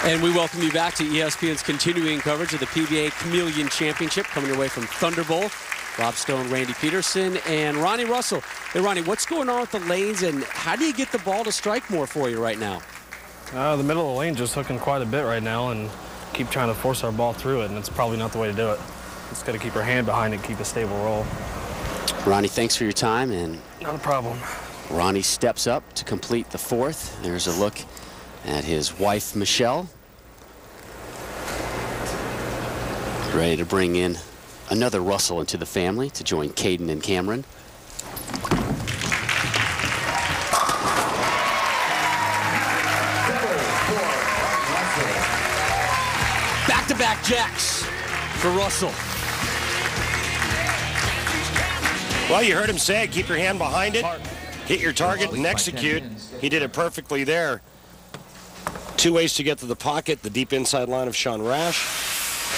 And we welcome you back to ESPN's continuing coverage of the PBA Chameleon Championship, coming your way from Thunderbolt. Rob Stone, Randy Peterson, and Ronnie Russell. Hey, Ronnie, what's going on with the lanes, and how do you get the ball to strike more for you right now? The middle of the lane just hooking quite a bit right now, and keep trying to force our ball through it, and it's probably not the way to do it. Just got to keep our hand behind it, keep a stable roll. Ronnie, thanks for your time. And not a problem. Ronnie steps up to complete the fourth. There's a look at his wife, Michelle. Ready to bring in another Russell into the family to join Caden and Cameron. Back-to-back jacks for Russell. Well, you heard him say it. Keep your hand behind it, hit your target, and execute. He did it perfectly there. Two ways to get to the pocket: the deep inside line of Sean Rash,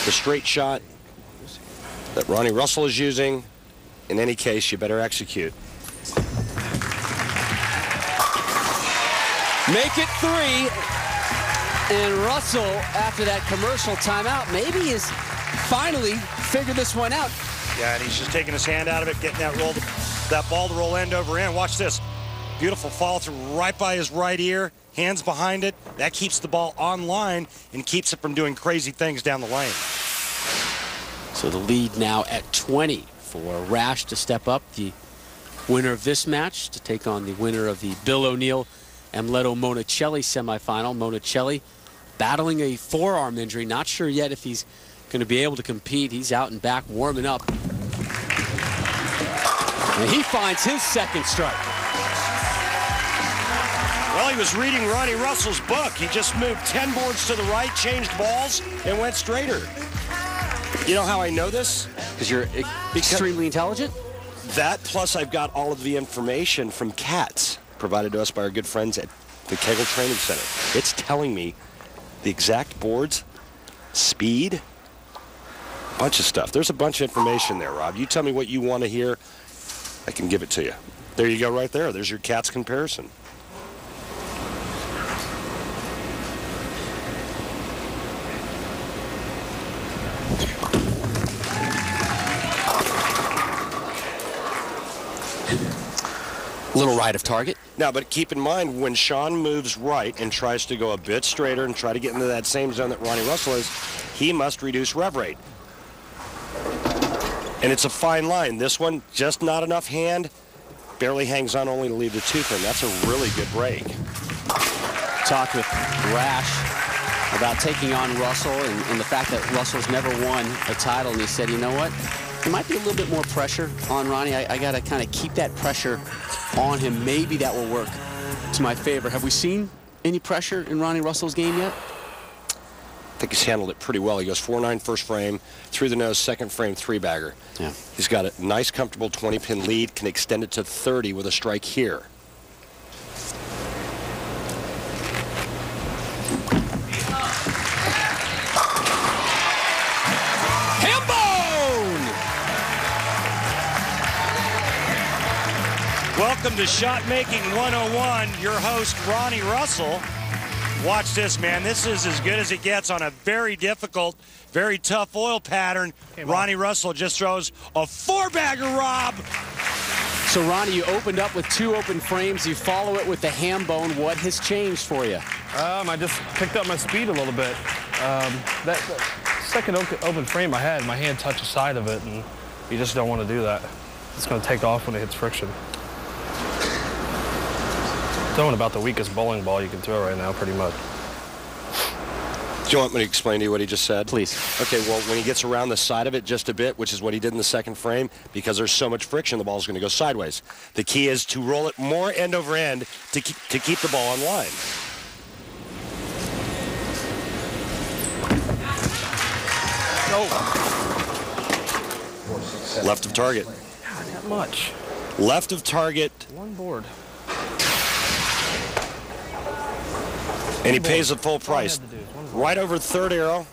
the straight shot that Ronnie Russell is using. In any case, you better execute. Make it three. And Russell, after that commercial timeout, maybe has finally figured this one out. Yeah, and he's just taking his hand out of it, getting that ball to roll end over end. Watch this. Beautiful follow through right by his right ear. Hands behind it. That keeps the ball on line and keeps it from doing crazy things down the lane. So the lead now at 20 for Rash to step up, the winner of this match, to take on the winner of the Bill O'Neill Amleto Monicelli semifinal. Monicelli battling a forearm injury. Not sure yet if he's going to be able to compete. He's out and back warming up. And he finds his second strike. Well, he was reading Ronnie Russell's book. He just moved 10 boards to the right, changed balls, and went straighter. You know how I know this? Because you're extremely intelligent? That, plus I've got all of the information from CATS, provided to us by our good friends at the Kegel Training Center. It's telling me the exact boards, speed, a bunch of stuff. There's a bunch of information there, Rob. You tell me what you want to hear, I can give it to you. There you go right there. There's your CATS comparison. Little right of target. Now, but keep in mind, when Sean moves right and tries to go a bit straighter and try to get into that same zone that Ronnie Russell is, he must reduce rev rate. And it's a fine line. This one, just not enough hand, barely hangs on only to leave the tooth in. That's a really good break. Talked with Rash about taking on Russell and the fact that Russell's never won a title, and he said, you know what? There might be a little bit more pressure on Ronnie. I got to kind of keep that pressure on him. Maybe that will work to my favor. Have we seen any pressure in Ronnie Russell's game yet? I think he's handled it pretty well. He goes 4-9 first frame, through the nose, second frame, three-bagger. Yeah. He's got a nice, comfortable 20-pin lead, can extend it to 30 with a strike here. Welcome to Shot Making 101. Your host, Ronnie Russell. Watch this, man. This is as good as it gets on a very difficult, very tough oil pattern. Ronnie Russell just throws a four-bagger, Rob. So, Ronnie, you opened up with two open frames. You follow it with the ham bone. What has changed for you? I just picked up my speed a little bit. That second open frame I had, my hand touched the side of it, and you just don't want to do that. It's going to take off when it hits friction. Throwing about the weakest bowling ball you can throw right now, pretty much. Do you want me to explain to you what he just said? Please. Okay, well, when he gets around the side of it just a bit, which is what he did in the second frame, because there's so much friction, the ball's going to go sideways. The key is to roll it more end over end to keep the ball on line. Oh. Left of target. Not that much. Left of target. One board. And he pays the full price. Right over third arrow.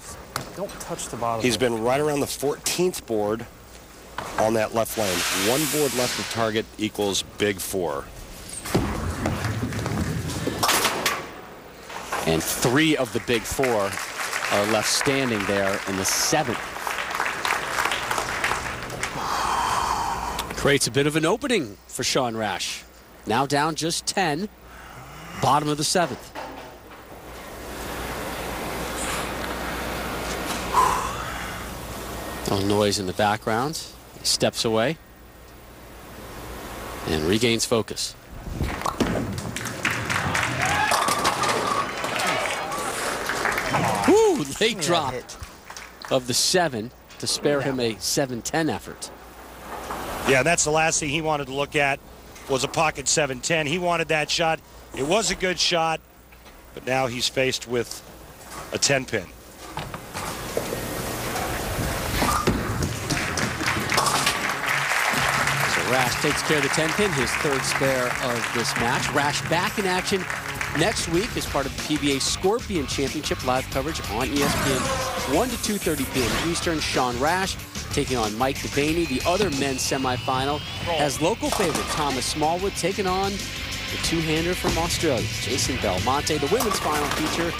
Don't touch the bottom. He's been right around the 14th board on that left lane. One board left of target equals big four. And 3 of the big 4 are left standing there in the 7th. Creates a bit of an opening for Sean Rash. Now down just 10, bottom of the 7th. Little noise in the background. He steps away and regains focus. Woo, late drop of the 7 to spare him a 7-10 effort. Yeah, that's the last thing he wanted to look at was a pocket 7-10. He wanted that shot. It was a good shot, but now he's faced with a 10-pin. So Rash takes care of the 10-pin, his 3rd spare of this match. Rash back in action next week as part of the PBA Scorpion Championship, live coverage on ESPN 1 to 2:30 p.m. Eastern. Sean Rash taking on Mike Devaney. The other men's semifinal has local favorite Thomas Smallwood taking on the 2-hander from Australia, Jason Belmonte. The women's final feature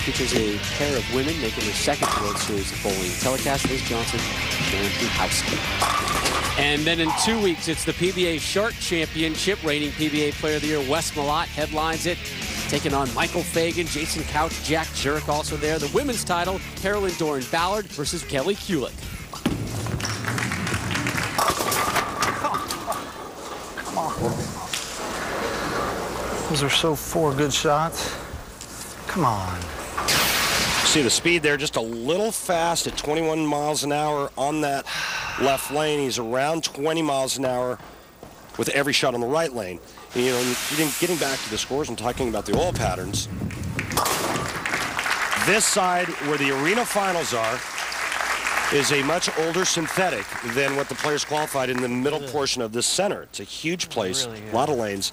features a pair of women making their 2nd World Series of bowling telecast. Liz Johnson, Karen Houski. And then in 2 weeks, it's the PBA Shark Championship. Reigning PBA Player of the Year Wes Malott headlines it, taking on Michael Fagan, Jason Couch, Jack Jurek also there. The women's title, Carolyn Doran Ballard versus Kelly Kulick. Come on. Those are so 4 good shots. Come on. See the speed there, just a little fast at 21 miles an hour on that left lane. He's around 20 miles an hour with every shot on the right lane. And, you know, getting back to the scores and talking about the oil patterns, this side where the arena finals are is a much older synthetic than what the players qualified in the middle portion of this center. It's a huge place, a lot of lanes.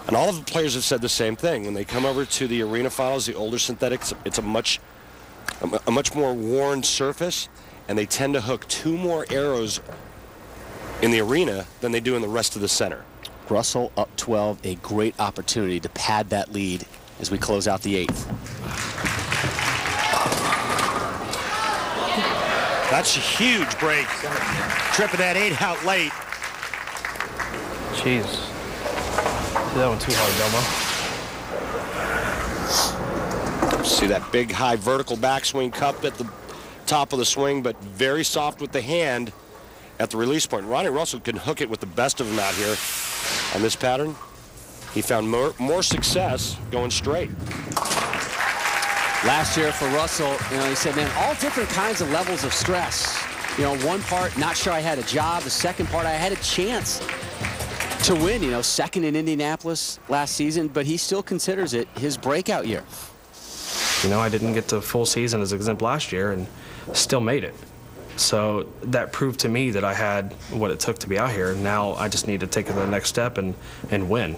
And all of the players have said the same thing. When they come over to the arena finals, the older synthetics, it's a much more worn surface, and they tend to hook 2 more arrows in the arena than they do in the rest of the center. Russell up 12, a great opportunity to pad that lead as we close out the 8th. That's a huge break. Tripping that 8 out late. Jeez. That one too hard, Delmo. See that big high vertical backswing cup at the top of the swing, but very soft with the hand at the release point. Ronnie Russell can hook it with the best of them out here on this pattern. He found more success going straight. Last year for Russell, you know, he said, man, all different kinds of levels of stress. You know, one part, not sure I had a job. The second part, I had a chance to win, you know, 2nd in Indianapolis last season, but he still considers it his breakout year. You know, I didn't get to full season as exempt last year and still made it. So that proved to me that I had what it took to be out here. Now I just need to take the next step and win.